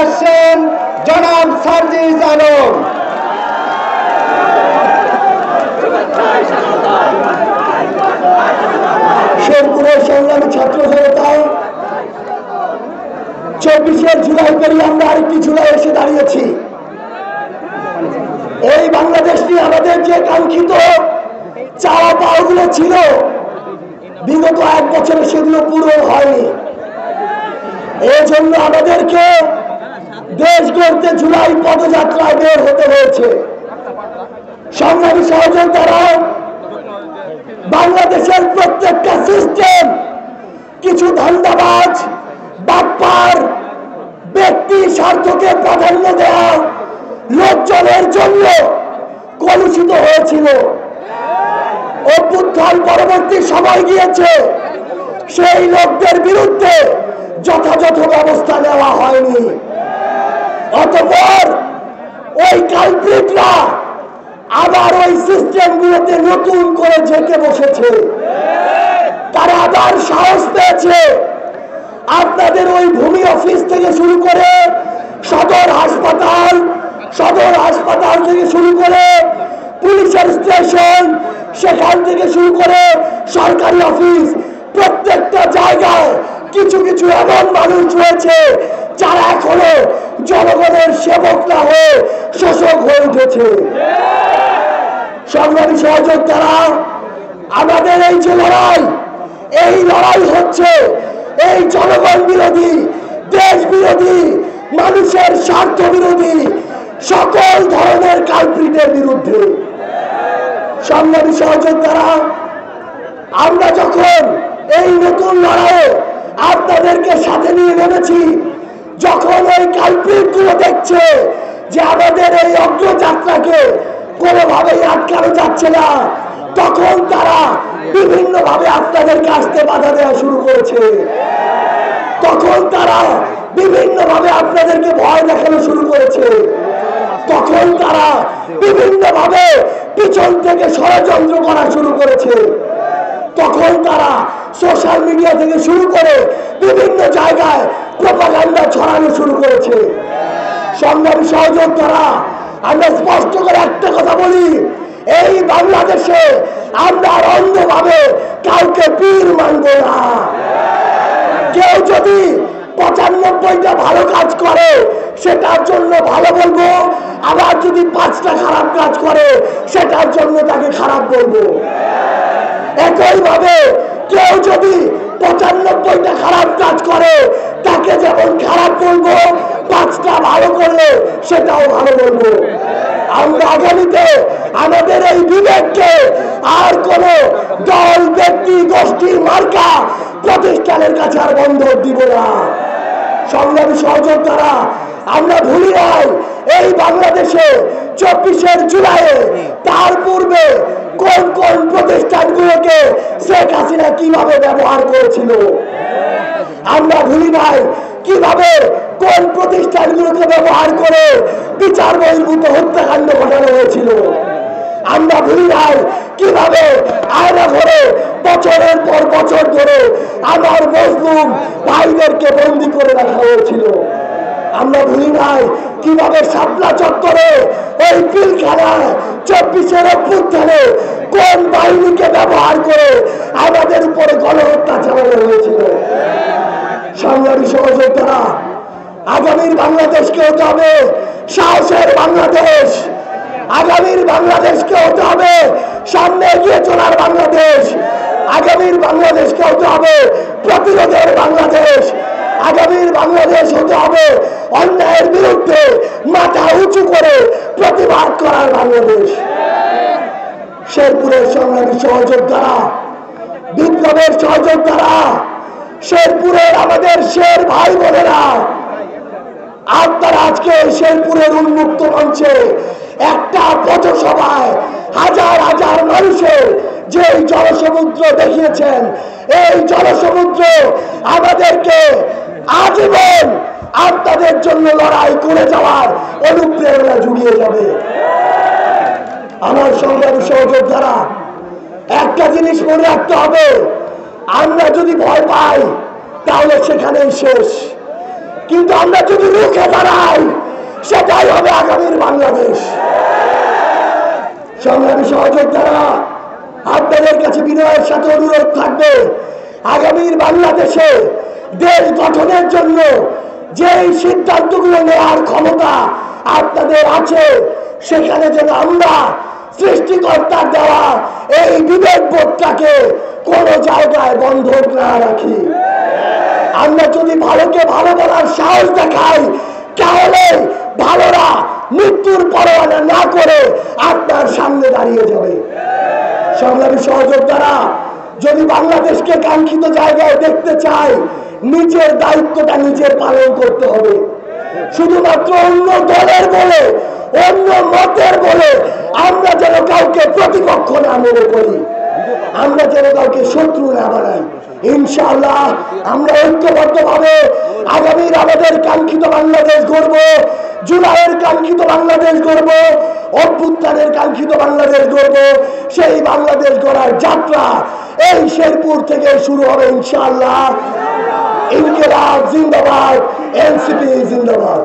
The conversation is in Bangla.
আসছেন জনাব সার্জিস আলম। শেরপুরের সংগ্রামী ছাত্র জনতা 24শে জুলাই পেরিয়ে আমরা আরেকটি জুলাই এসে দাঁড়িয়েছি। এই বাংলাদেশ নিয়ে আমাদের যে কাঙ্ক্ষিত চাওয়া পাওয়াগুলো ছিল বিগত 1 বছরে সেগুলো পূরণ হয়নি। এই জন্য আমাদেরকে দেশ গড়তে জুলাই পদযাত্রায় বের হতে হয়েছে। সংগ্রামী সহযোদ্ধারা, বাংলাদেশের প্রত্যেকটা সিস্টেম কিছু ধান্দাবাজ বাটপার ব্যক্তি স্বার্থকে প্রাধান্য দেওয়া লোকজনের জন্য কলুষিত হয়েছিল। অভ্যুত্থান পরবর্তী সময় গিয়েছে, সেই লোকদের বিরুদ্ধে যথাযথ ব্যবস্থা নেওয়া হয়নি। অতঃপর ওই কালপ্রিটরা আবার ওই সিস্টেমগুলোতে নতুন করে যেতে বসেছে। তারা আবার সাহস পেয়েছে। আপনাদের ওই ভূমি অফিস থেকে শুরু করে সদর হাসপাতাল থেকে শুরু করে পুলিশের স্টেশন, সেখান থেকে শুরু করে সরকারি অফিস, প্রত্যেকটা জায়গায় কিছু কিছু এমন মানুষ রয়েছে যারা এখনো জনগণের সেবক না হয়ে শোষক হয়ে উঠেছে। সংগ্রামী সহযোদ্ধারা, আমাদের এই যে এই লড়াই হচ্ছে এই জনগণ বিরোধী, দেশ বিরোধী, মানুষের স্বার্থ বিরোধী সকল ধরনের কালপ্রিটের বিরুদ্ধে। সংগ্রামী সহযোদ্ধারা, আমরা যখন এই নতুন লড়াইয়ে আপনাদেরকে সাথে নিয়ে নেমেছি, যখন ওই কালপ্রিট গুলো দেখছে যে আমাদের এই অগ্রযাত্রাকে কোনোভাবেই আটকানো যাচ্ছে না, তখন তারা বিভিন্ন ভাবে আপনাদেরকে আসতে বাধা দেওয়া শুরু করেছে। তখন তারা বিভিন্ন ভাবে আপনাদেরকে ভয় দেখানো শুরু করেছে। তখন তারা বিভিন্ন ভাবে পিছন থেকে ষড়যন্ত্র করা শুরু করেছে। তখন তারা সোশ্যাল মিডিয়া থেকে শুরু করে বিভিন্ন জায়গায় প্রপাগান্ডা ছড়ানো শুরু করেছে। সংগ্রামী সহযোদ্ধারা, আমরা স্পষ্ট করে একটা কথা বলি, এই বাংলাদেশে আমরা অন্ধভাবে কাউকে পীর মানব না। কেউ যদি 95টা ভালো কাজ করে সেটার জন্য ভালো বলবো, আবার যদি 5টা খারাপ কাজ করে সেটার জন্য তাকে খারাপ বলবো। একইভাবে কেউ যদি 95টা খারাপ কাজ করে তাকে যেমন খারাপ বলবো, 5টা ভালো করলে সেটাও ভালো বলবো। আমরা আগামীতে আমাদের এই বিবেককে আর কোন দল, ব্যক্তি, গোষ্ঠী, মার্কা, প্রতিষ্ঠানের কাছে আর বন্ধক দিব না। সংগ্রামী সহযোদ্ধারা, আমরা ভুলি নাই এই বাংলাদেশে 24শে জুলাইয়ে তার পূর্বে কোন কোন প্রতিষ্ঠানগুলোকে শেখ হাসিনা কিভাবে ব্যবহার করেছিল। আমরা ভুলি নাই কিভাবে কোন প্রতিষ্ঠানগুলোকে ব্যবহার করে বিচার বহির্ভূত হত্যাকাণ্ড ঘটানো হয়েছিল। আমরা ভুলি নাই কিভাবে আয়না ঘরে বছরের পর বছর ধরে আমার মুসলিম ভাইদেরকে বন্দী করে রাখা হয়েছিল। আমরা ভুলি নাই কিভাবে শাপলা চত্বরে ওই পিলখানায় 24শে অভ্যুত্থানে কোন বাহিনীকে ব্যবহার করে আমাদের উপরে গণহত্যা চালানো হয়েছিল। সংগ্রামী সহযোদ্ধারা, আগামীর বাংলাদেশকে হতে হবে সাহসের বাংলাদেশ। আগামীর বাংলাদেশকে হতে হবে সামনে এগিয়ে চলার বাংলাদেশ। আগামীর বাংলাদেশকে হতে হবে প্রতিরোধের বাংলাদেশ। আগামীর বাংলাদেশ হতে হবে অন্যায়ের বিরুদ্ধে মাথা উঁচু করে প্রতিবাদ করার বাংলাদেশ। শেরপুরের সংগ্রামী সহযোদ্ধারা, বিপ্লবের সহযোদ্ধারা, শেরপুরের আমাদের শের ভাই বোনেরা, আপনারা আজকে শেরপুরের উন্মুক্ত মঞ্চে একটা পথসভায় হাজার হাজার মানুষের যে জনসমুদ্র দেখিয়েছেন, এই জনসমুদ্র আমাদেরকে আজীবন আপনাদের জন্য লড়াই করে যাওয়ার অনুপ্রেরণা জুগিয়ে যাবে। আমার সংগ্রামী সহযোদ্ধারা, একটা জিনিস মনে রাখতে হবে, আমরা যদি ভয় পাই তাহলে সেখানেই শেষ। কিন্তু আমরা যদি রুখে দাঁড়াই সেটাই হবে আগামীর বাংলাদেশ। সংগ্রামী সহযোদ্ধারা, আপনাদের কাছে বিনয়ের সাথে অনুরোধ থাকবে, আগামীর বাংলাদেশে দেশ গঠনের জন্য যেই সিদ্ধান্তগুলো নেওয়ার ক্ষমতা আপনাদের আছে, সেখানে যেন আমরা সৃষ্টিকর্তার দেওয়া এই বিবেকবোধটাকে কোন জায়গায় বন্ধক না রাখি। আমরা যদি ভালোকে ভালো বলার সাহস দেখাই, তাহলে ভালোরা মৃত্যুর পরোয়ানা না করে আপনার সামনে দাঁড়িয়ে যাবে। সংগ্রামী সহযোদ্ধারা, যদি বাংলাদেশকে কাঙ্ক্ষিত জায়গায় দেখতে চাই, নিজের দায়িত্বটা নিজের পালন করতে হবে। শুধুমাত্র অন্য দলের বলে, অন্য মতের বলে আমরা যেন কাউকে প্রতিপক্ষ না মনে করি, আমরা যেন কাউকে শত্রু না বানাই। ইনশাআল্লাহ আমরা ঐক্যবদ্ধভাবে আগামীর আমাদের কাঙ্ক্ষিত বাংলাদেশ গড়ব, জুলাইয়ের কাঙ্ক্ষিত বাংলাদেশ গড়ব, অভ্যুত্থানের কাঙ্ক্ষিত বাংলাদেশ গড়ব। সেই বাংলাদেশ গড়ার যাত্রা এই শেরপুর থেকে শুরু হবে ইনশাআল্লাহ। ইনকিলাব জিন্দাবাদ, এনসিপি জিন্দাবাদ।